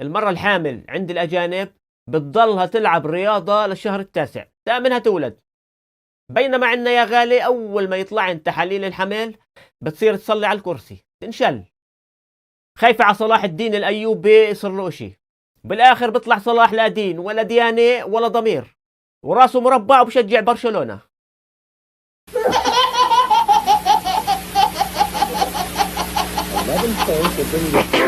المرة الحامل عند الأجانب بتضلها تلعب رياضة للشهر التاسع تأمنها تولد. بينما عندنا يا غالي أول ما يطلع تحاليل الحمل بتصير تصلي على الكرسي تنشل، خايفة على صلاح الدين الأيوبي يصير له إشي. بالآخر بيطلع صلاح لا دين ولا ديانة ولا ضمير، وراسه مربع وبشجع برشلونة. Eleven phones have been